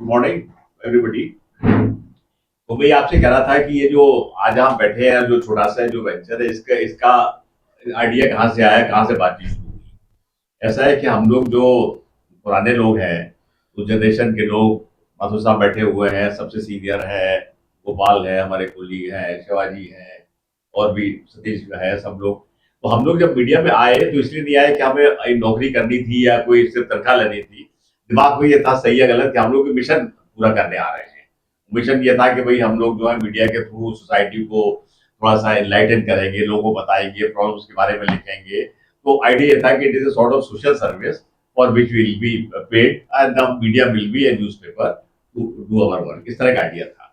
Good morning everybody. तो मैं आपसे कह रहा था कि ये जो आज हम बैठे हैं, जो छोटा सा जो वेंचर है, इसका इसका आइडिया कहाँ से आया, कहाँ से बातचीत शुरू हुई। ऐसा है कि हम लोग जो पुराने लोग हैं, उस जनरेशन के लोग, माथुर साहब बैठे हुए हैं, सबसे सीनियर है, गोपाल है, हमारे कोहली है, शिवाजी है, और भी सतीश है, सब लोग। तो हम लोग जब मीडिया में आए तो इसलिए नहीं आए कि हमें एक नौकरी करनी थी या कोई सिर्फ तनख्वाह लेनी थी। दिमाग में ये था, सही है गलत, कि हम लोग मिशन पूरा करने आ रहे हैं। मिशन ये था कि भाई हम लोग जो है मीडिया के थ्रू सोसाइटी को थोड़ा सा एनलाइटन करेंगे, लोगों को बताएंगे, प्रॉब्लम्स के बारे में लिखेंगे। तो आइडिया ये था कि it is a sort of social service for which will be paid and the media will be a newspaper to do our work. इस तरह का आइडिया था।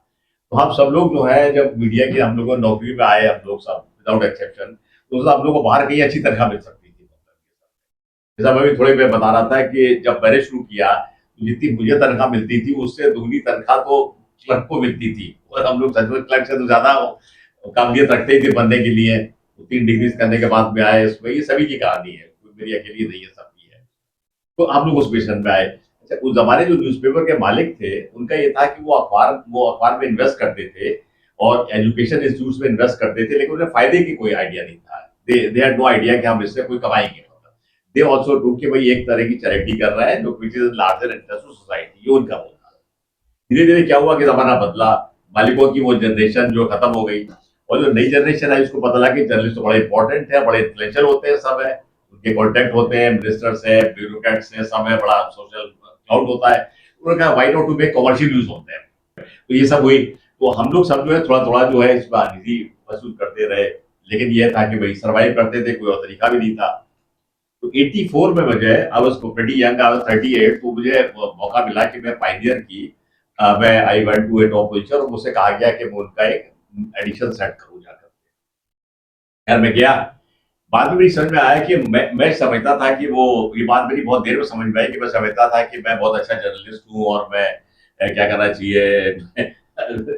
तो हम सब लोग जो है, जब मीडिया की हम लोग नौकरी पे आए, हम लोग सब विदाउट एक्सेप्शन, तो उसमें हम लोग को बाहर कहीं अच्छी तनख्वाह मिल सकती थी। जैसा मैं भी थोड़ी देर बता रहा था कि जब मैंने शुरू किया, तो जितनी मुझे तनख्वाह मिलती थी उससे दुगनी तनख्वाह तो क्लर्क को मिलती थी। और हम लोग सच में क्लर्क से तो ज्यादा काबिलियत रखते ही थे बनने के लिए। 3 डिग्री करने के बाद में आए इसमें, ये सभी की कहानी है, कोई मेरी अकेली नहीं है, सबकी है। तो हम लोग उस मिशन में आए। अच्छा, उस जमाने जो न्यूज़पेपर के मालिक थे, उनका ये था कि वो अखबार में इन्वेस्ट करते थे और एजुकेशन इंस्टीट्यूट में इन्वेस्ट करते थे, लेकिन उन्हें फायदे की कोई आइडिया नहीं था। दे हैड नो आइडिया कि हम इससे कोई कमाएंगे। दे ऑल्सो टू कि भाई एक तरह की चैरिटी कर रहा है जो which is larger interest of society, ये उनका बोलना था। धीरे धीरे क्या हुआ कि जमाना बदला, मालिकों की वो जनरेशन जो खत्म हो गई, और जो नई जनरेशन है उसको पता लगा कि जर्नलिस्ट तो बड़े इंपॉर्टेंट है, बड़े इंफ्लुएंशियल होते हैं, सब है, उनके कॉन्टेक्ट होते हैं, मिनिस्टर्स है, ब्यूरोक्रेट्स है, सब है, बड़ा सोशल क्राउड होता है। उन्होंने कहा why not to make commercial use होते हैं। तो ये सब हुई। तो हम लोग सब जो है थोड़ा थोड़ा जो है इसमें निधि वसूल करते रहे। लेकिन ये था कि भाई सर्वाइव करते थे, कोई और तरीका भी नहीं था। तो 84 में मुझे, I was pretty young, I was 38, तो मुझे मौका मिला कि मैं पायनियर की, मैं I went to a top position, और मुझसे कहा गया कि मैं उनका एक एडिशन सेट करूं जाकर। यार मैं गया। बाद में मेरी समझ में आया कि मैं समझता था कि वो, ये बात मेरी बहुत देर में समझ में आई कि मैं समझता था कि मैं बहुत अच्छा जर्नलिस्ट हूँ और मैं क्या करना चाहिए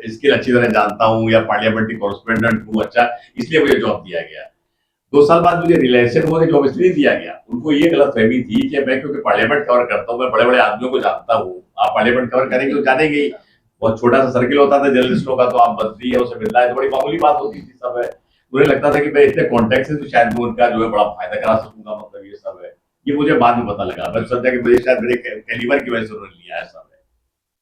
स्किल अच्छी तरह जानता हूँ, या पार्लियामेंट्री कॉरेस्पोंडेंट हूँ अच्छा, इसलिए मुझे जॉब दिया गया। 2 साल बाद मुझे रियलाइजेशन हुआ कि जॉब इसलिए दिया गया, उनको ये गलत फहमी थी कि मैं क्योंकि पार्लियामेंट कवर करता हूँ, मैं बड़े बड़े आदमियों को जानता हूँ। आप पार्लियामेंट कवर करेंगे तो जानेंगे ही। बहुत छोटा सा सर्किल होता था जर्नलिस्टों का, तो आप मंत्री है, उसे मिलना है तो बड़ी मामूली बात होती थी, सब है। मुझे लगता था कि मैं इतने कॉन्टेक्ट से तो शायद मैं उनका जो है बड़ा फायदा करा सकूंगा, मतलब ये सब है। ये मुझे बाद में पता लगा, मैं सोचा कि मुझे शायद मेरे कैलिबर की वजह से उन्होंने लिया है, सब है।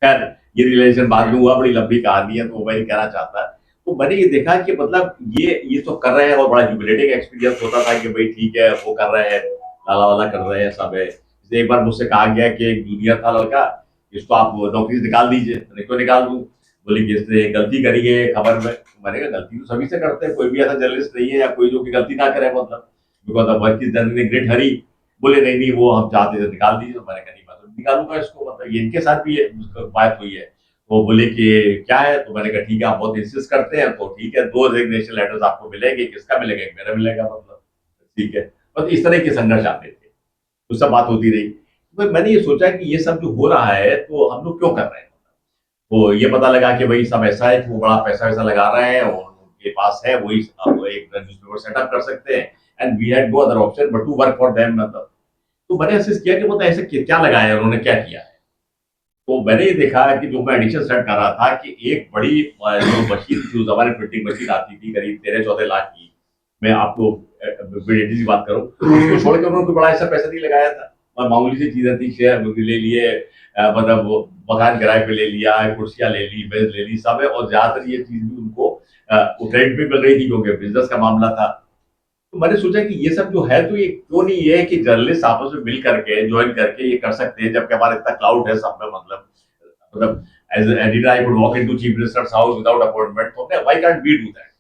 खैर, ये रिलेशन बाद में हुआ, बड़ी लंबी कहानी है, तो मैं नहीं कहना चाहता। तो मैंने ये देखा कि मतलब ये तो कर रहे हैं, और बड़ा ह्यूमिलेटिंग एक्सपीरियंस होता था कि भाई ठीक है, वो कर रहे हैं, लाला वाला कर रहे हैं, सब है। जैसे एक बार मुझसे कहा गया कि एक जूनियर था लड़का, इसको आप नौकरी से निकाल दीजिए। मैंने क्यों निकाल दूं? बोले कि इसने गलती करी है खबर में। मैंने कहा गलती तो सभी से करते हैं, कोई भी ऐसा जर्नलिस्ट नहीं है या कोई जो कि गलती ना करे, मतलब because the work is done in great hurry. बोले नहीं नहीं, वो हम चाहते थे निकाल दीजिए। तो मैंने कहा नहीं, मैं तो निकालूंगा इसको, मतलब ये इनके साथ भी ये बात हुई है। वो बोले कि क्या है, तो मैंने कहा ठीक है, आप बहुत इंसिस्ट करते हैं तो ठीक है, 2 रेजिग्नेशन लेटर्स आपको मिलेंगे, किसका मिलेगा, एक मेरा मिलेगा, मतलब ठीक है। बस इस तरह के संघर्ष आते थे, तो सब बात होती रही। तो मैंने ये सोचा कि ये सब जो हो रहा है तो हम लोग क्यों कर रहे हैं। तो ये पता लगा कि भाई सब ऐसा है कि वो बड़ा पैसा वैसा लगा रहे हैं, और उनके पास है वही, अब एक न्यूज़पेपर सेटअप कर सकते हैं, and we had no other option but to work for them, मतलब। तो मैंने असेस किया कि मतलब ऐसे क्या लगाया है उन्होंने, क्या किया है। तो मैंने ये देखा कि जो मैं एडिशन सेट कर रहा था कि एक बड़ी जो मशीन थी, उस जमाने प्रिंटिंग मशीन आती थी करीब 13-14 लाख की। मैं आपको बेटी की बात करूं, उसको छोड़ के उन्होंने कोई बड़ा ऐसा पैसा नहीं लगाया था। और मामूली सी चीजें थी, शेयर ले लिए, मतलब वो मकान किराए पे ले लिया, कुर्सियां ले ली, मेज ले ली, सब है। और ज्यादातर ये चीज भी उनको क्रेडिट भी मिल रही थी क्योंकि बिजनेस का मामला था। तो मैंने सोचा कि ये सब जो है, तो ये क्यों नहीं ये है कि जर्नलिस्ट आपस में मिल करके, ज्वाइन करके ये कर सकते हैं, जबकि हमारा इतना क्लाउड है सब में, मतलब as editor I could walk into chief minister's house without appointment, तो why can't we do that.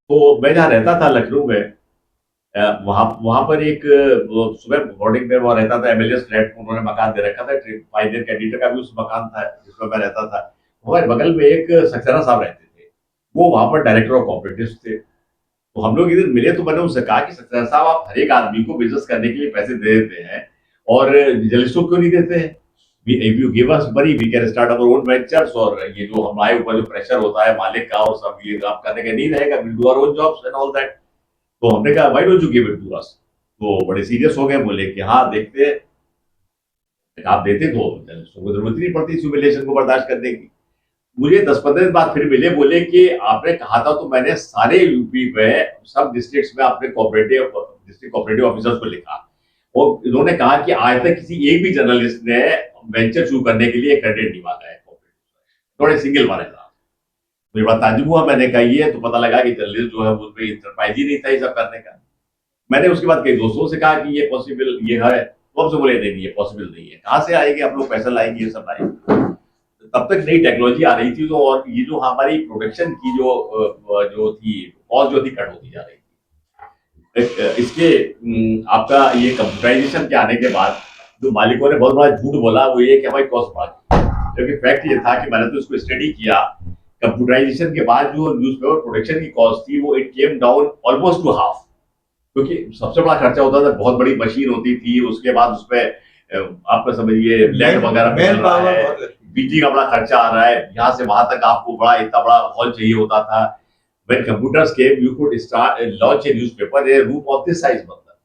तो मैं जहाँ रहता था लखनऊ में, वहां वहां पर एक सुबह मॉर्निंग में वो रहता था, एमएलए फ्लैट में उन्होंने मकान दे रखा था, फाइनल कैंडिडेट का भी उस मकान था जिसमें मैं रहता था। हमारे बगल में एक सक्सेना साहब रहते थे, वो वहां पर डायरेक्टर ऑफ कॉपरेटिव थे। तो हम लोग इधर मिले, तो मैंने उनसे कहा कि सक्सेना साहब, आप हर एक आदमी को बिजनेस करने के लिए पैसे दे देते हैं, और जर्नलिस्टों को क्यों नहीं देते हैं? If you give us money we can start our own ventures, और ये जो हमारे ऊपर जो प्रेशर होता है मालिक का और सब, ये आप करने का नहीं रहेगा, will do our own jobs and all that. तो हमने कहा why don't you give it to us. तो बड़े सीरियस हो गए, बोले कि हाँ देखते हैं। आप देते तो जर्नलिस्टों को जरूरत ही नहीं पड़ती इस ह्यूमिलिएशन को बर्दाश्त करने की। मुझे 10-15 दिन बाद फिर मिले, बोले कि आपने कहा था तो मैंने सारे यूपी में सब डिस्ट्रिक्ट्स में अपने डिस्ट्रिक्ट कोऑपरेटिव ऑफिसर्स को लिखा और इन्होंने कहा कि आज तक किसी एक भी जर्नलिस्ट ने वेंचर शुरू करने के लिए क्रेडिट नहीं मांगा है, थोड़े सिंगल वन है। मुझे बड़ा ताज्जुब हुआ, मैंने कहा ये तो पता लगा कि जर्नलिस्ट जो है उसमें इंटरप्राइज ही नहीं था ये सब करने का। मैंने उसके बाद कई दोस्तों से कहा कि ये पॉसिबल ये है, तो हमसे बोले नहीं ये पॉसिबल नहीं है, कहाँ से आएंगे आप लोग, पैसा लाएंगे, ये सब लाएंगे। तब तक नई टेक्नोलॉजी आ रही थी तो, और ये जो हमारी प्रोडक्शन की जो थी कॉस्ट जो थी कट होती जा रही थी। इसके आपका ये कंप्यूटराइजेशन के आने के बाद जो मालिकों ने बहुत बड़ा झूठ बोला वो ये कि हमारी कॉस्ट बढ़ा, क्योंकि फैक्ट ये था कि मैंने तो इसको स्टडी किया, कंप्यूटराइजेशन के बाद जो न्यूज़पेपर प्रोडक्शन की कॉस्ट थी वो it came down almost two half, क्योंकि सबसे बड़ा खर्चा होता था, बहुत बड़ी मशीन होती थी, उसके बाद उसमें आपका समझिए लैंड वगैरह मिल रहा है, बिजली का बड़ा खर्चा आ रहा है, यहाँ से वहां तक आपको बड़ा इतना बड़ा हॉल चाहिए होता था। When computers came, you could start launch a newspaper a room of this size, मतलब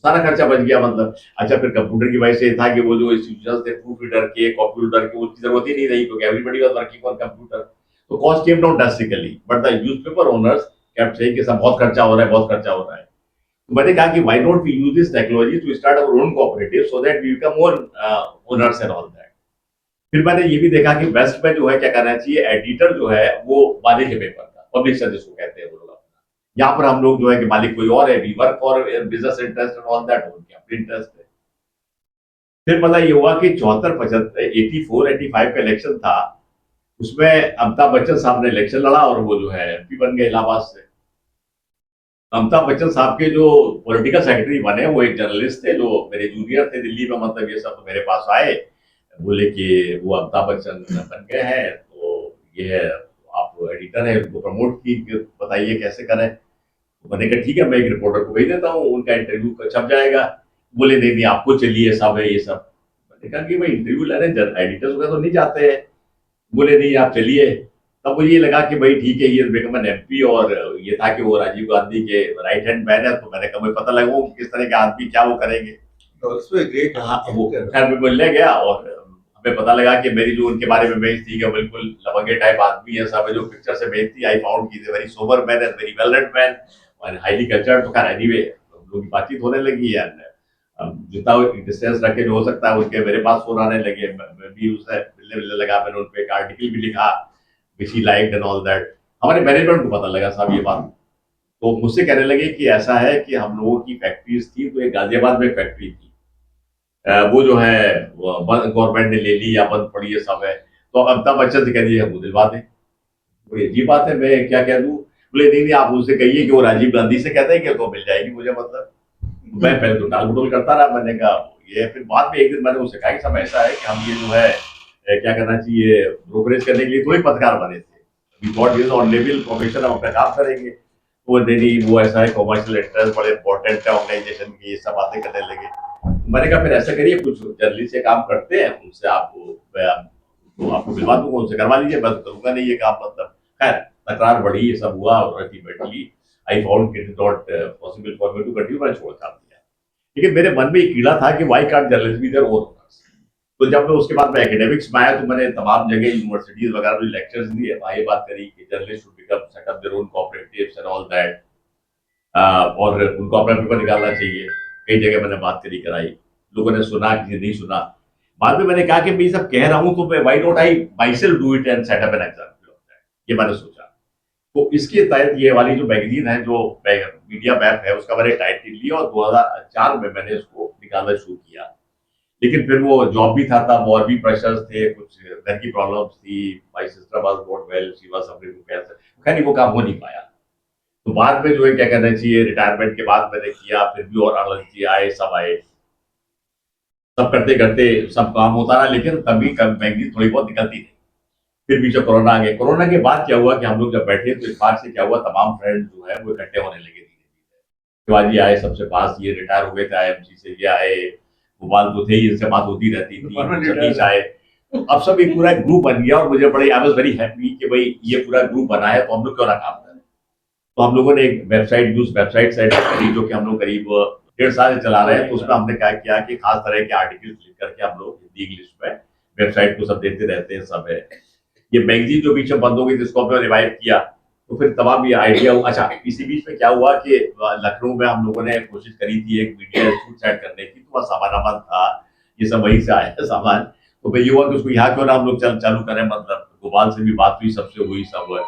सारा खर्चा बच गया। मतलब अच्छा, फिर कंप्यूटर की वजह से था कि वो जो इंस्टीट्यूशंस थे प्रूफ रीडर के, कंप्यूटर के, उसकी जरूरत ही नहीं रही क्योंकि everybody was working on computer, तो cost came down drastically, but the newspaper owners kept saying कि सब बहुत खर्चा हो रहा है, बहुत खर्चा हो रहा है। तो मैंने कहा कि why not we use this technology to start our own cooperative so that we become more owners and all that. फिर मैंने ये भी देखा कि वेस्ट में जो है क्या करना चाहिए, एडिटर जो है वो मालिक है पेपर का, पब्लिशर जिसको कहते हैं वो लोग अपना, यहाँ पर हम लोग जो है कि मालिक कोई और है, we work for business interest and all that, उनके अपने इंटरेस्ट है। फिर मतलब ये हुआ कि 74-75 84-85 का इलेक्शन था, उसमें अमिताभ बच्चन साहब ने इलेक्शन लड़ा और वो जो है एमपी बन गए इलाहाबाद से। अमिताभ बच्चन साहब के जो पॉलिटिकल सेक्रेटरी बने वो एक जर्नलिस्ट थे जो मेरे जूनियर थे दिल्ली में, मतलब ये सब तो मेरे पास आए, बोले कि वो अमिताभ बच्चन बन गए हैं तो ये है, आप एडिटर है, उनको प्रमोट की, बताइए कैसे करें। तो मैंने कहा ठीक है, मैं एक रिपोर्टर को भेज देता हूँ, उनका इंटरव्यू छप जाएगा। बोले नहीं नहीं आपको चलिए, सब है ये सब। मैंने कहा कि भाई इंटरव्यू लेने एडिटर्स वगैरह तो नहीं जाते हैं। बोले नहीं आप चलिए। तब मुझे ये लगा कि भाई ठीक है, ये बिकम एन एमपी, और ये था कि वो राजीव गांधी के राइट हैंड मैन है, तो मैंने कहा पता लगा किस तरह के आदमी क्या वो करेंगे। वो खैर मैं मिलने गया और हमें पता लगा कि मेरी जो उनके बारे में बेच थी कि बिल्कुल लवंगे टाइप आदमी है, सब जो पिक्चर से बेच थी, आई फाउंड की very sober man and very well read man और हाईली कल्चर्ड। तो खैर एनीवे लोगों की बातचीत होने लगी एंड जितना डिस्टेंस रखे जो हो सकता है उनके मेरे पास फोन आने लगे, मैं भी उससे मिलने लगा, मैंने उन पर एक आर्टिकल भी लिखा which he liked and all that। हमारे मैनेजमेंट को पता लगा साहब ये बात, तो मुझसे कहने लगे कि ऐसा है कि हम लोगों की फैक्ट्रीज थी, तो एक गाजियाबाद में फैक्ट्री थी, वो जो है गवर्नमेंट ने ले ली या बंद पड़ी है सब है, तो अमिताभ बच्चन से कह दिए हम दिलवा दें। तो ये बात है, मैं क्या कह दूं। बोले नहीं नहीं आप उनसे कहिए कि वो राजीव गांधी से कहते हैं कि तो मिल जाएगी मुझे, मतलब मैं पहले तो टाल मटोल करता रहा। मैंने कहा ये, फिर बाद में एक दिन मैंने उनसे कहा कि सब ऐसा है कि हम ये जो है क्या करना चाहिए, ब्रोकरेज करने के लिए थोड़ी पत्रकार बने थे, God is on level profession, हम अपना काम करेंगे। वो नहीं वो ऐसा है, कॉमर्शियल इंटरेस्ट बड़े इंपॉर्टेंट है ऑर्गेनाइजेशन की, ये सब बातें करने लगे। मैंने कहा फिर ऐसा करिए, कुछ जर्नलिस्ट से काम करते हैं, उनसे आपको मिलवा दूंगा, उनसे करवा लीजिए, मैं तो करूंगा नहीं ये काम। मतलब खैर तकरार बढ़ी, ये सब हुआ और ultimately I found it is not possible for me to continue, मैंने छोड़ दिया। लेकिन मेरे मन में एक कीड़ा था कि why can't journalist be their own owners. तो जब मैं उसके बाद में एकेडमिक्स में आया तो मैंने तमाम जगह यूनिवर्सिटीज वगैरह में लेक्चर्स दिए, वहाँ ये बात करी कि journalist should become set up their own cooperatives and all that, और उनको अपना पेपर निकालना चाहिए। कई जगह मैंने बात करी कराई, लोगों ने सुना, किसी नहीं सुना। बाद में मैंने कहा कि मैं सब कह रहा हूँ तो why not I my self do it and set up an example of that, ये मैंने सोचा। तो इसके तहत ये वाली जो मैगजीन है जो मीडिया मैप है उसका मैंने टाइटल लिया और 2004 में मैंने उसको निकालना शुरू किया। लेकिन फिर वो जॉब भी था तब, और भी प्रेशर्स थे, कुछ घर की प्रॉब्लम्स थी, my sister was not well, she was suffering from cancer, खैर वो काम हो नहीं पाया। तो बाद में जो है क्या कहना चाहिए, रिटायरमेंट के बाद मैंने किया, फिर भी और आनंद जी आए, सब आए, सब करते करते सब काम होता रहा, लेकिन तभी मैगजीन थोड़ी बहुत निकलती थी। फिर बीच में कोरोना आ गया। कोरोना के बाद क्या हुआ कि हम लोग जब बैठे तो इस बात से क्या हुआ, तमाम फ्रेंड जो है वो इकट्ठे होने लगे। शिवाजी आए सबसे पास, ये रिटायर हो गए थे आईएमसी से, ये आए, गोपाल तो थे ही, इनसे बात होती रहती थी, सतीश आए। तो अब सब एक पूरा ग्रुप बन गया और मुझे बड़े आई वाज वेरी हैप्पी कि भाई ये पूरा ग्रुप बना है तो हम लोग क्यों ना काम करें। तो हम लोगों ने एक वेबसाइट सेट करी जो कि हम लोग करीब 1.5 साल से चला रहे हैं। तो उसमें हमने क्या किया कि खास तरह के आर्टिकल लिख करके हम लोग हिंदी इंग्लिश में वेबसाइट को सब देते रहते हैं। सब है ये मैगजीन जो बीच में बंद हो गई जिसको हमने रिवाइव किया, तो फिर तमाम ये आइडिया हुआ। अच्छा, इसी बीच में क्या हुआ कि लखनऊ में हम लोगों ने कोशिश करी थी एक मीडिया इंस्टीट्यूट सेट करने की, तो वह सामान था, ये सब वहीं से आया है सामान। तो भाई ये हुआ कि उसको यहाँ क्यों ना हम लोग चालू करें, मतलब गोपाल से भी बात हुई, सबसे हुई, सब हुआ।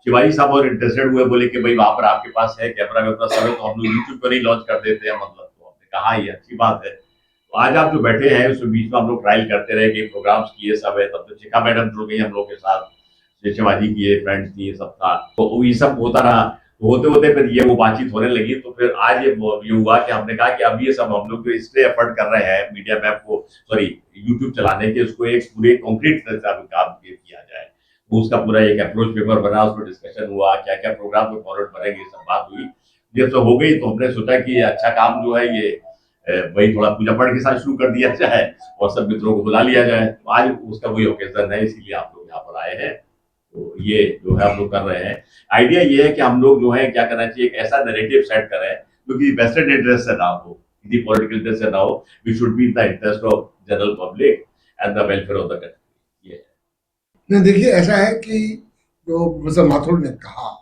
शिवाजी साहब और इंटरेस्टेड हुए, बोले कि भाई वहां पर आपके पास है कैमरा वैमरा सब है, तो हम लोग यूट्यूब पर नहीं लॉन्च कर देते हैं, मतलब। तो हमने कहा ये अच्छी बात है। तो आज आप जो बैठे हैं उसमें बीच में हम लोग ट्रायल करते रहे कि प्रोग्राम्स किए सब है, तब तक शिखा मैडम जुड़ गई हम लोग के साथ, शिवाजी की ये फ्रेंड्स थी, ये सब था, तो ये सब होता रहा। तो होते होते फिर ये वो बातचीत होने लगी। तो फिर आज ये हुआ कि हमने कहा कि अब ये सब हम लोग जो इसलिए एफर्ट कर रहे हैं मीडिया मैप को, सॉरी यूट्यूब चलाने के, उसको एक पूरे कॉन्क्रीट तरह से काम किया जाए। तो उसका पूरा एक अप्रोच पेपर बना, उसमें डिस्कशन हुआ, क्या क्या प्रोग्राम में फॉरवर्ड बनेंगे, सब बात हुई। जब सब हो गई तो हमने सोचा कि ये अच्छा काम जो है ये वही थोड़ा पूजा पाठ के साथ शुरू कर दिया जाए और सब मित्रों को बुला लिया जाए। तो आज उसका वही ओकेजन है, इसीलिए आप लोग यहाँ पर आए हैं। तो ये जो है हम लोग कर रहे हैं। आइडिया ये है कि हम लोग जो है क्या करना चाहिए, एक ऐसा नैरेटिव सेट करें जो कि वेस्टेड इंटरेस्ट से ना हो, किसी पॉलिटिकल इंटरेस्ट से ना हो। We should be in the interest of general public and the welfare of the country. ये नहीं, देखिए ऐसा है कि जो प्रोफेसर माथुर ने कहा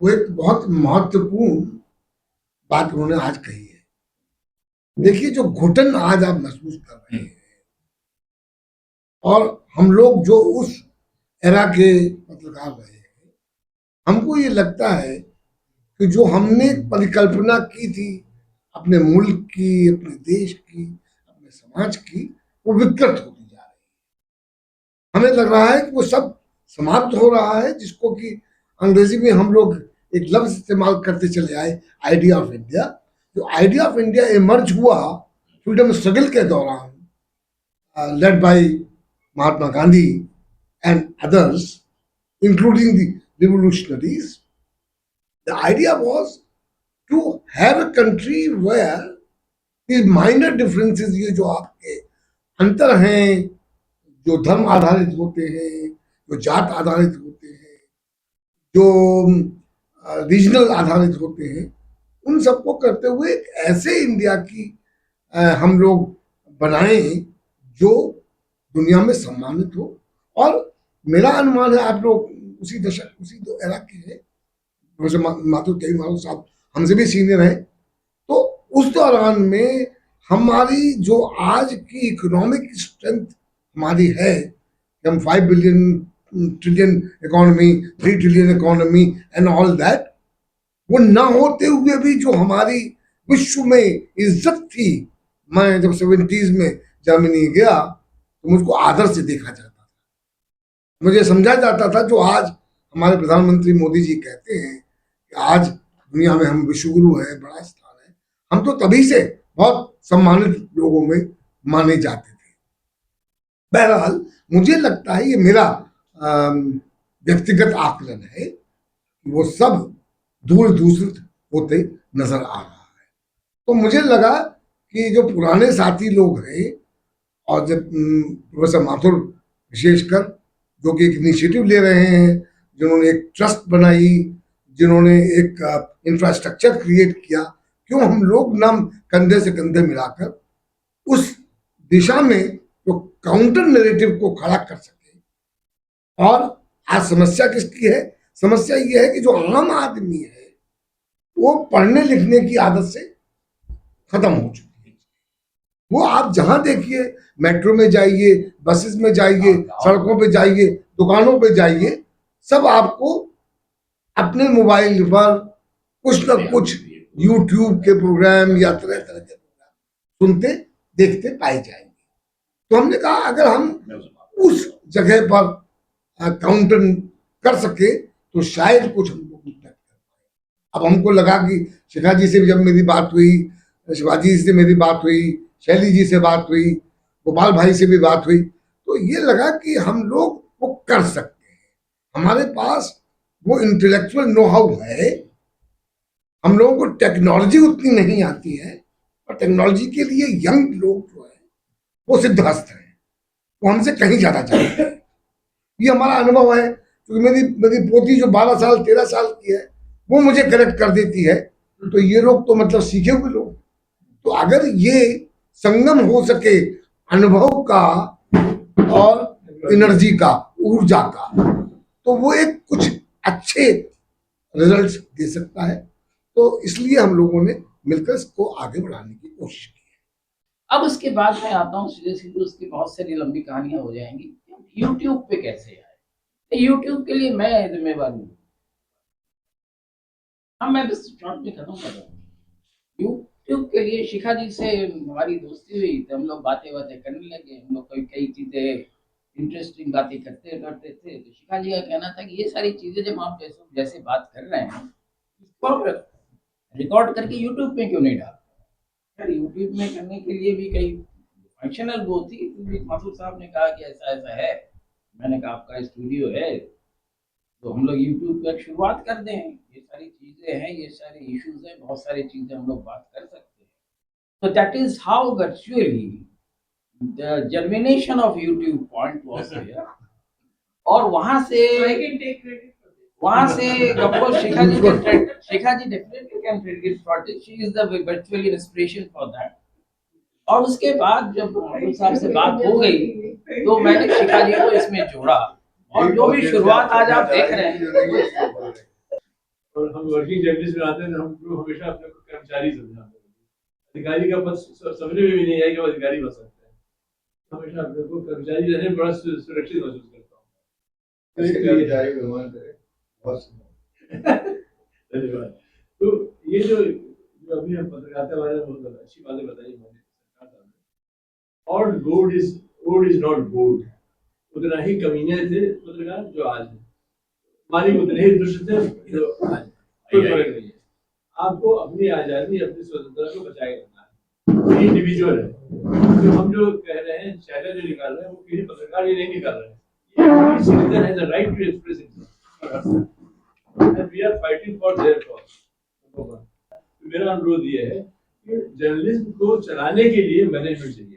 वो एक बहुत महत्वपूर्ण बात उन्होंने आज कही है। देखिए जो घुटन आज आप महसूस कर रहे हैं और हम लोग जो उस एरा के पत्रकार रहे हैं, हमको ये लगता है कि जो हमने परिकल्पना की थी अपने मुल्क की, अपने देश की, अपने समाज की, वो विकृत होती जा रही है। हमें लग रहा है कि वो सब समाप्त हो रहा है, जिसको कि अंग्रेजी में हम लोग एक लफ्ज इस्तेमाल करते चले आए, आइडिया ऑफ इंडिया। जो आइडिया ऑफ इंडिया इमर्ज हुआ फ्रीडम स्ट्रगल के दौरान, led by Mahatma Gandhi and others, including the revolutionaries. The idea was to have a country where the minor differences, ये जो आपके अंतर हैं, जो धर्म आधारित होते हैं, जो जात आधारित होते हैं, जो रीजनल आधारित होते हैं, उन सबको करते हुए एक ऐसे इंडिया की हम लोग बनाएं जो दुनिया में सम्मानित हो। और मेरा अनुमान है आप लोग उसी दशक, उसी एरा के हैं, प्रोफेसर माथुर कई माथुर साहब हमसे भी सीनियर हैं। तो उस दौरान में हमारी जो आज की इकोनॉमिक स्ट्रेंथ हमारी है कि हम 5 billion trillion economy, 3 trillion economy and all that, वो ना होते हुए भी जो हमारी विश्व में इज्जत थी। मैं जब 70s में जर्मनी गया तो मुझको आदर से देखा जाता था, मुझे समझा जाता था। जो आज हमारे प्रधानमंत्री मोदी जी कहते हैं कि आज दुनिया में हम विश्वगुरु हैं, बड़ा स्थान है, हम तो तभी से बहुत सम्मानित लोगों में माने जाते थे। बहरहाल मुझे लगता है, ये मेरा व्यक्तिगत आकलन है, वो सब दूर दूसरित होते नजर आ रहा है। तो मुझे लगा कि जो पुराने साथी लोग हैं, और जब प्रोफेसर माथुर विशेषकर जो कि एक इनिशिएटिव ले रहे हैं, जिन्होंने एक ट्रस्ट बनाई, जिन्होंने एक इंफ्रास्ट्रक्चर क्रिएट किया, क्यों हम लोग ना कंधे से कंधे मिलाकर उस दिशा में जो काउंटर नैरेटिव को खड़ा कर सके। और आज समस्या किसकी है? समस्या ये है कि जो आम आदमी है वो पढ़ने लिखने की आदत से खत्म हो चुकी है। वो आप जहां देखिए, मेट्रो में जाइए, बसेस में जाइए, सड़कों पे जाइए, दुकानों पे जाइए, सब आपको अपने मोबाइल पर कुछ न कुछ यूट्यूब के प्रोग्राम या तरह तरह के प्रोग्राम सुनते देखते पाए जाएंगे। तो हमने कहा अगर हम उस जगह पर काउंटर कर सके तो शायद कुछ हम लोग कर पाए। अब हमको लगा कि शिखा जी से जब मेरी बात हुई, शिवाजी जी से मेरी बात हुई, शैली जी से बात हुई, गोपाल भाई से भी बात हुई, तो ये लगा कि हम लोग वो कर सकते हैं। हमारे पास वो इंटेलेक्चुअल नो हाउ है। हम लोगों को टेक्नोलॉजी उतनी नहीं आती है, और टेक्नोलॉजी के लिए यंग लोग जो है वो सिद्धहस्त हैं, वो हमसे कहीं ज्यादा जानते हैं। ये हमारा अनुभव है, क्योंकि मेरी मेरी पोती जो 12 साल 13 साल की है, वो मुझे करेक्ट कर देती है तो ये लोग तो मतलब सीखे हुए लोग। तो अगर ये संगम हो सके अनुभव का और एनर्जी का, ऊर्जा का, तो वो एक कुछ अच्छे रिजल्ट्स दे सकता है। तो इसलिए हम लोगों ने मिलकर इसको आगे बढ़ाने की कोशिश की। अब उसके बाद मैं आता हूँ सीधे सीधे, उसकी बहुत सारी लंबी कहानियां हो जाएंगी। यूट्यूब पे कैसे आए? यूट्यूब के लिए मैं जिम्मेवार हूँ। हाँ, मैं बस शॉर्ट में खत्म कर रहा हूँ। यूट्यूब के लिए शिखा जी से हमारी दोस्ती हुई, तो हम लोग बातें बातें करने लगे। हम लोग कई चीजें इंटरेस्टिंग बातें करते करते थे। तो शिखा जी का कहना था कि ये सारी चीजें जब आप जैसे जैसे बात कर रहे हैं, इसको आप रिकॉर्ड करके यूट्यूब पे क्यों नहीं डाल? यार, यूट्यूब में करने के लिए भी कई फंक्शनल वो थी। मासूद साहब ने कहा कि ऐसा ऐसा है। मैंने कहा आपका स्टूडियो है, तो हम लोग यूट्यूब पर शुरुआत कर दें। ये सारी चीजें हैं, ये सारे इश्यूज हैं, बहुत सारी चीजें हम लोग बात कर सकते हैं। तो that is how virtually the germination of YouTube point was there. और वहां से of course Shikha ji definitely can take credit for this. She is the virtually inspiration for that. और उसके बाद जब माधव साहब से बात हो गई, तो मैंने शिखा जी को इसमें जोड़ा। और जो भी शुरुआत आज आप देख रहे हैं, और हम वर्किंग जर्नलिस्ट में आते हैं, हम लोग हमेशा अपने को कर्मचारी समझाते हैं। अधिकारी का पद समझने में भी नहीं आया कि वो अधिकारी बन सकते हैं। हमेशा अपने को कर्मचारी रहने में बड़ा सुरक्षित महसूस करता हूँ। धन्यवाद। तो ये जो अभी हम पत्रकारिता वाले बहुत अच्छी बातें बताई और गोड इज नॉट गोड। उतना ही कमीने थे पत्रकार जो आज है, मालिक उतने ही दुष्ट थे जो आज। कोई फर्क नहीं है। आपको अपनी आजादी, अपनी स्वतंत्रता को बचाए रखना है। इंडिविजुअल है। तो हम जो कह रहे हैं, चैलेंज जो निकाल रहे हैं, वो किसी पत्रकार ये नहीं निकाल रहे हैं। Citizen has the right to express himself and we are fighting for their cause. मेरा अनुरोध ये है कि जर्नलिज्म को चलाने के लिए मैनेजमेंट चाहिए।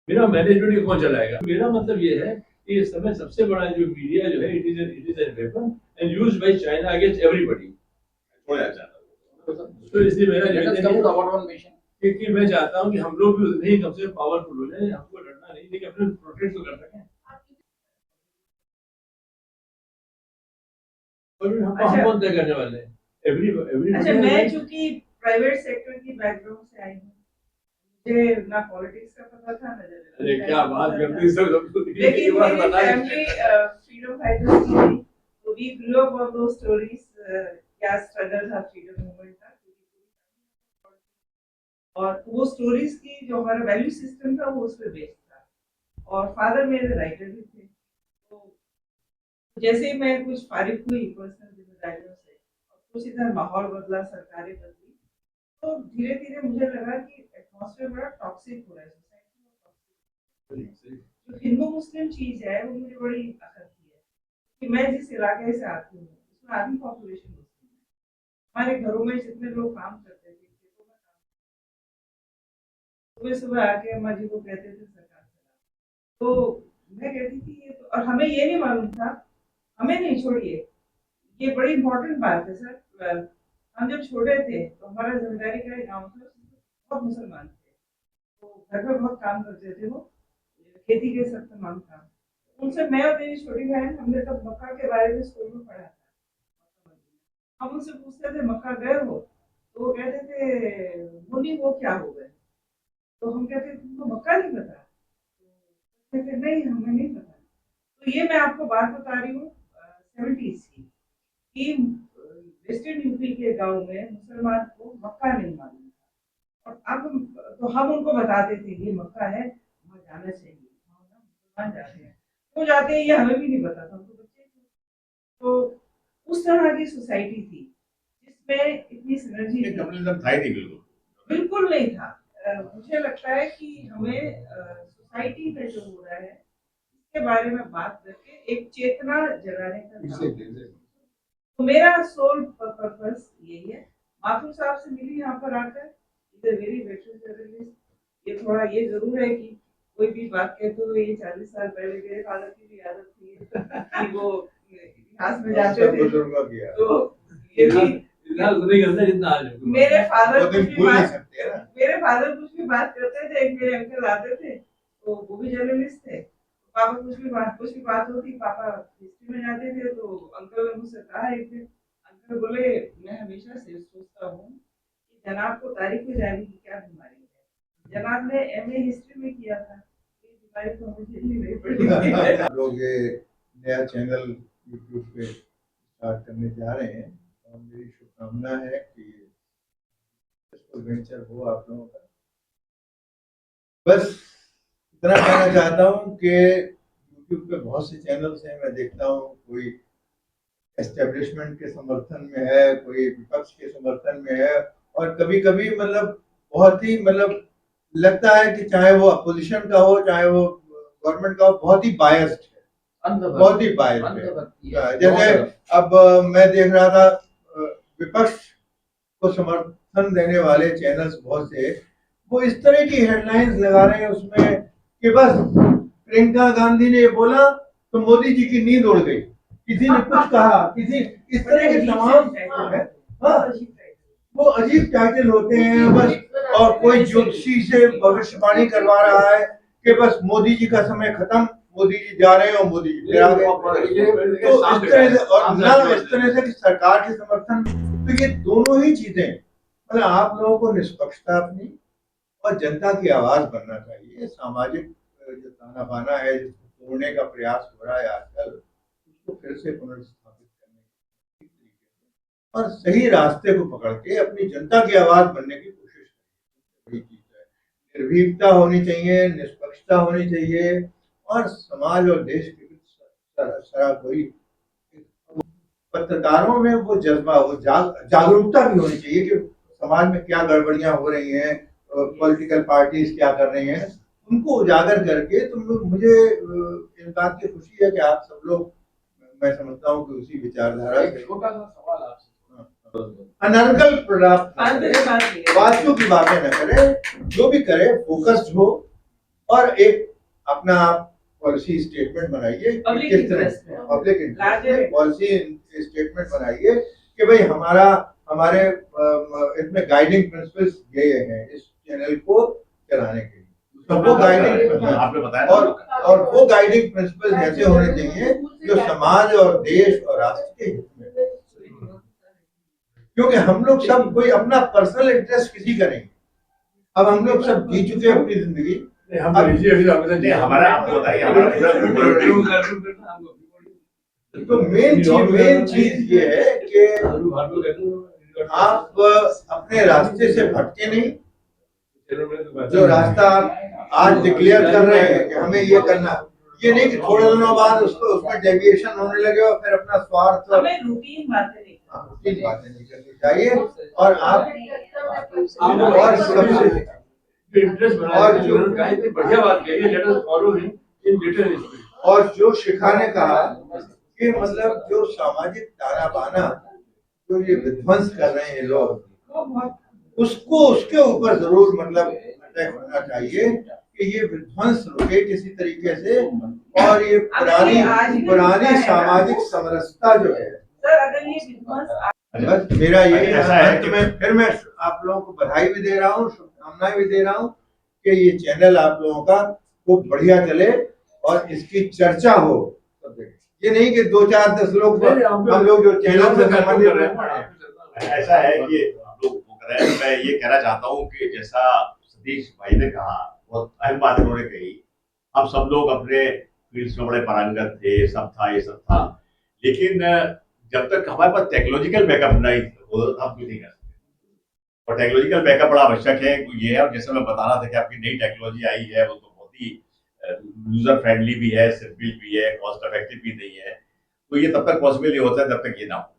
बिना मैनेजमेंट के कौन चलाएगा? मेरा मतलब ये है कि इस समय सबसे बड़ा जो मीडिया जो है, it is an weapon and used by China against everybody. तो इसलिए मेरा क्योंकि मैं चाहता हूँ कि हम लोग भी उतने ही कम से कम पावरफुल हो जाए। हमको लड़ना नहीं, लेकिन अपने प्रोटेक्ट तो कर सकें। हम कौन तय करने वाले हैं? अच्छा, मैं चूंकि प्राइवेट सेक्टर की बैकग्राउंड से आई हूँ, मुझे ना पॉलिटिक्स का पता था ना जनरल। अरे क्या बात करते हैं सब। लेकिन मेरी फैमिली फ्रीडम फाइटर्स की थी, तो we grew up on those stories. क्या स्ट्रगल था फ्रीडम मूवमेंट का, और वो स्टोरीज की जो हमारा वैल्यू सिस्टम था वो उस पर बेस्ड था। और फादर मेरे राइटर भी थे। तो जैसे ही मैं कुछ फारिग हुई पर्सनल जिम्मेदारियों से, और कुछ इधर माहौल बदला, सरकारें बदली, तो धीरे धीरे मुझे लगा कि एटमॉस्फेयर बड़ा टॉक्सिक हो रहा है सोसाइटी में। जो हिंदू मुस्लिम चीज है वो मुझे बड़ी अखरती है कि मैं जिस इलाके से आती हूँ उसमें आधी पॉपुलेशन मुस्लिम है। हमारे घरों में जितने लोग काम करते थे, सुबह सुबह आके अम्मा जी को कहते थे सरकार चला। तो मैं कहती थी ये तो, और हमें ये नहीं मालूम था, हमें नहीं, छोड़िए, ये बड़ी इंपॉर्टेंट बात है सर। हम जब छोटे थे तो हमारा जिम्मेदारी का एक गाँव था, बहुत मुसलमान थे, तो घर में बहुत काम करते थे वो, खेती के सब तमाम काम। उनसे मैं और मेरी छोटी बहन, हमने तब मक्का के बारे में स्कूल में पढ़ा था। हम उनसे पूछते थे मक्का गए हो, तो वो कहते थे मुन्नी वो क्या हो गए। तो हम कहते तुमको मक्का नहीं पता? तो कहते नहीं, हमें नहीं पता। तो ये मैं आपको बात बता रही हूँ 70s की, कि वेस्टर्न यूपी के गांव में मुसलमान को मक्का नहीं मालूम था। और अब तो हम उनको बताते थे ये मक्का है, वहाँ जाना चाहिए, मुसलमान जाते हैं, क्यों जाते हैं ये हमें भी नहीं पता था, हम तो बच्चे थे। तो उस तरह की सोसाइटी थी जिसमें इतनी सिनर्जी बिल्कुल नहीं था। मुझे लगता है कि हमें सोसाइटी में जो हो रहा है इसके बारे में बात करके एक चेतना जगाने का काम। तो मेरा सोल पर्पस यही है। माथुर साहब से मिली यहाँ पर आकर, is a very veteran journalist. ये थोड़ा ये जरूर है कि कोई भी बात कहते हुए ये 40 साल पहले मेरे फादर की भी आदत थी कि वो इतिहास में जाते थे, तो ये भी इतना तो नहीं करता जितना आज है। मेरे फादर वो कुछ दिन भी भूल नहीं बात सकते हैं ना। मेरे फादर कुछ भी बात करते थे, एक मेरे अंकल आते थे तो वो भी जर्नलिस्ट थे। पापा कुछ भी बात होती, पापा हिस्ट्री में जाते थे तो अंकल ने मुझसे कहा एक दिन, अंकल बोले मैं हमेशा से सोचता हूँ कि जनाब को तारीख में जाने की क्या बीमारी है। जनाब ने एमए हिस्ट्री में किया था, ये बीमारी तो मुझे झेलनी नहीं पड़ी। हम लोग ये नया चैनल यूट्यूब पे स्टार्ट करने जा रहे हैं और मेरी शुभकामना है कि वेंचर हो आप लोगों का। बस इतना कहना चाहता हूँ कि यूट्यूब पे बहुत से चैनल्स हैं, मैं देखता हूँ कोई एस्टेब्लिशमेंट के समर्थन में है, कोई विपक्ष के समर्थन में है, और कभी कभी मतलब बहुत ही मतलब लगता है कि चाहे वो अपोजिशन का हो चाहे वो गवर्नमेंट का हो, बहुत ही बायस्ड है, बहुत ही बायस्ड है। जैसे अब मैं देख रहा था विपक्ष को समर्थन देने वाले चैनल्स बहुत से वो इस तरह की हेडलाइंस लगा रहे हैं उसमें कि बस प्रियंका गांधी ने ये बोला तो मोदी जी की नींद उड़ गई, किसी ने कुछ कहा, किसी इस तरह के तमाम है। हाँ, वो अजीब टाइटल होते हैं बस। और कोई ज्योतिषी से भविष्यवाणी करवा रहा है कि बस मोदी जी का समय खत्म, मोदी जी जा रहे हैं और मोदी जी फिर आ गए। तो इस तरह से, और ना इस तरह से कि सरकार के समर्थन, तो ये दोनों ही चीजें मतलब आप लोगों को निष्पक्षता अपनी और जनता की आवाज बनना चाहिए। सामाजिक जो ताना बाना है जिसको तोड़ने का प्रयास हो रहा है आजकल, उसको फिर से पुनर्स्थापित करने की और सही रास्ते को पकड़ के अपनी जनता की आवाज बनने की कोशिश करनी है। निर्भीकता होनी चाहिए, निष्पक्षता होनी चाहिए और समाज और देश के सारा कोई पत्रकारों में वो जज्बा, वो जागरूकता भी होनी चाहिए कि समाज में क्या गड़बड़ियां हो रही हैं, पॉलिटिकल पार्टीज क्या कर रही हैं, उनको उजागर करके। तो मुझे इस बात की खुशी है कि आप सब लोग, मैं समझता हूँ कि उसी विचारधारा से। छोटा सा सवाल आपसे, अनर्गल फालतू की बातें न करे, जो भी करे फोकस्ड हो और एक अपना पॉलिसी स्टेटमेंट बनाइए, पब्लिक इंटरेस्ट पॉलिसी स्टेटमेंट बनाइए कि भाई हमारे इसमें गाइडिंग प्रिंसिपल्स ये हैं इस चैनल को चलाने के लिए। तो वो गाइडिंग आपने बताया और वो गाइडिंग प्रिंसिपल्स ऐसे होने चाहिए जो समाज और देश और राष्ट्र के हित में, क्योंकि हम लोग सब कोई अपना पर्सनल इंटरेस्ट किसी का नहीं। अब हम लोग सब जी चुके हैं अपनी जिंदगी। हमारा आपको बताइए, तो मेन चीज ये है कि आप अपने रास्ते से भटके नहीं। जो रास्ता आज डिक्लेयर कर रहे हैं कि हमें ये करना, ये नहीं कि थोड़े दिनों बाद उसमें डेविएशन होने लगे और फिर अपना स्वार्थ, हमें रूटीन बातें नहीं करनी चाहिए। और आप और सबसे इंटरेस्ट और जो बढ़िया बात कही, let us follow him in little speed. और जो शिखा ने कहा कि मतलब जो सामाजिक ताना बाना जो ये विध्वंस कर रहे हैं लोग, उसको उसके ऊपर जरूर मतलब अटैक होना चाहिए कि ये विध्वंस रुके किसी तरीके से, और ये पुरानी सामाजिक समरसता जो है। सर, अगर ये विध्वंस बस मेरा ये ऐसा है कि फिर मैं आप लोगों को बधाई भी दे रहा हूँ, शुभकामनाएं भी दे रहा हूँ कि ये चैनल आप लोगों का खूब बढ़िया चले और इसकी चर्चा हो। ये नहीं कि 2-4-10 लोग हम लोग जो चैनल से संबंधित हैं। ऐसा है कि लोग कर रहे हैं। मैं ये कहना चाहता हूँ कि जैसा सतीश भाई ने कहा, बहुत अहम बात उन्होंने कही। हम सब लोग अपने फील्ड्स में बड़े पारंगत थे, सब था, ये सब था, लेकिन जब तक हमारे पास टेक्नोलॉजिकल बैकअप नहीं था हम कुछ नहीं कर सकते। और टेक्नोलॉजिकल बैकअप बड़ा आवश्यक है, ये है। और जैसे मैं बता रहा था कि आपकी नई टेक्नोलॉजी आई है, वो तो बहुत ही यूजर फ्रेंडली भी है, सिंपल भी है, कॉस्ट इफेक्टिव भी नहीं है। तो ये तब तक पॉसिबल नहीं होता है जब तक ये ना हो।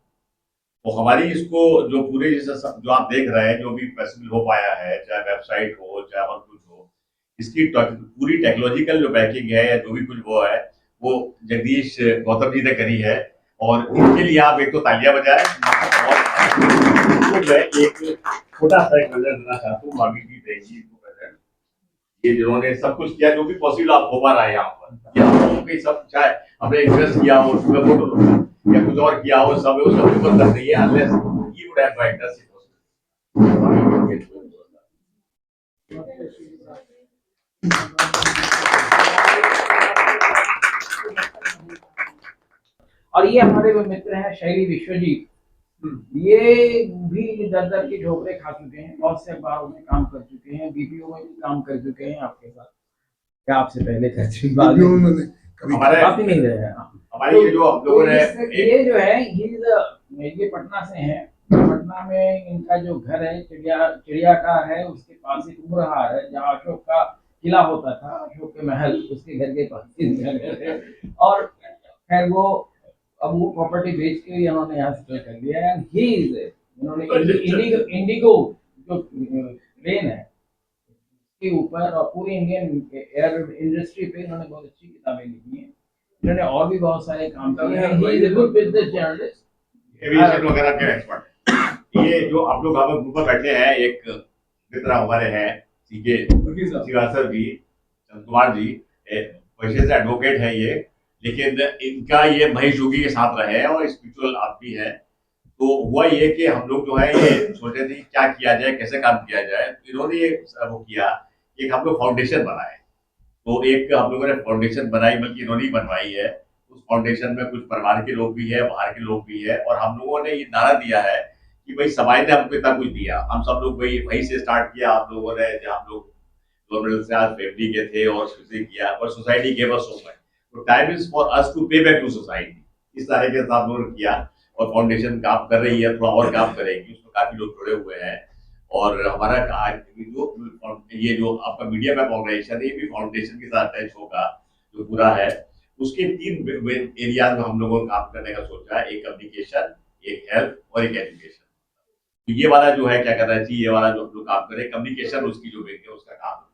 तो हमारी इसको जो पूरे जो आप देख रहे हैं, जो भी पॉसिबल हो पाया है, चाहे वेबसाइट हो चाहे और कुछ हो, इसकी पूरी टेक्नोलॉजिकल जो बैकिंग है या जो भी कुछ वो है, वो जगदीश गौतम जी ने करी है। और इनके लिए आप एक तो तालियां बजाएं। और मैं एक छोटा सा एक नजर देना चाहता हूँ, मामी जी देंगी इनको नजर। ये जिन्होंने सब कुछ किया जो भी पॉसिबल आप हो पा रहा है यहाँ पर, या हम लोगों के सब चाहे हमने इन्वेस्ट किया हो उसमें फोटो या कुछ और किया हो, सब वो सब ऊपर तक नहीं है unless he would have right that's और ये हमारे जो मित्र हैं शैली विश्वजीत, ये भी दर दर की ठोकरें खा चुके हैं, बहुत से अखबारों में काम कर चुके हैं, बीपीओ में भी काम कर चुके हैं आपके साथ, क्या आपसे पहले कर चुके बाद वीडियो में में मैंने कभी हमारे बात ही नहीं रहे। हमारी ये जो हम लोगों ने ये जो है ये पटना से हैं, पटना में इनका जो घर है चिड़िया का है, उसके पास एक उम्रहार है जहाँ अशोक का किला होता था, अशोक के महल उसके घर के पास ही घर है। और खैर वो अब वो प्रॉपर्टी बेच के इन्होंने यहाँ सेटल कर लिया है। ही इज इन्होंने इंडिगो जो प्लेन है के ऊपर और पूरी इंडियन एयर इंडस्ट्री पे इन्होंने बहुत अच्छी किताबें लिखी हैं। इन्होंने और भी बहुत सारे काम किए हैं। He is a good business journalist, aviation वगैरह के एक्सपर्ट। ये जो आप लोग हमारे ग्रुप में बैठे हैं, एक मित्र हमारे हैं सीके श्रीवास्तव जी, चंद कुमार जी, पेशे से एडवोकेट है ये, लेकिन इनका ये महेश योगी के साथ रहे हैं और स्पिरिचुअल आदमी है। तो हुआ ये कि हम लोग जो है ये सोचे थे क्या किया जाए, कैसे काम किया जाए। तो इन्होंने ये वो किया, एक हम लोग फाउंडेशन बनाए। तो एक हम लोगों ने फाउंडेशन बनाई, बल्कि इन्होंने ही बनवाई है। उस फाउंडेशन में कुछ परिवार के लोग भी है, बाहर के लोग भी है, और हम लोगों ने ये नारा दिया है कि भाई समाज ने हमको इतना कुछ दिया, हम सब लोग वहीं से स्टार्ट किया। हम लोगों ने, जहाँ हम लोग मिडिल क्लास फैमिली के थे, और उससे किया, और society give us so much, तो time is for us to pay back to society. इस तरह के साथ लोगों ने किया, और फाउंडेशन काम कर रही है, थोड़ा और काम करेगी, उसमें काफी लोग जुड़े हुए हैं। और हमारा ये जो आपका मीडिया मैप ऑर्गेनाइजेशन है, ये भी फाउंडेशन के साथ अटैच होगा, जो पूरा है। उसके 3 एरियाज में हम लोगों ने काम करने का सोचा है, एक कम्युनिकेशन, एक हेल्थ और एक एजुकेशन। तो ये वाला जो है क्या करना चाहिए, ये वाला जो हम लोग काम करें, कम्युनिकेशन उसकी जो बेटी है उसका काम है।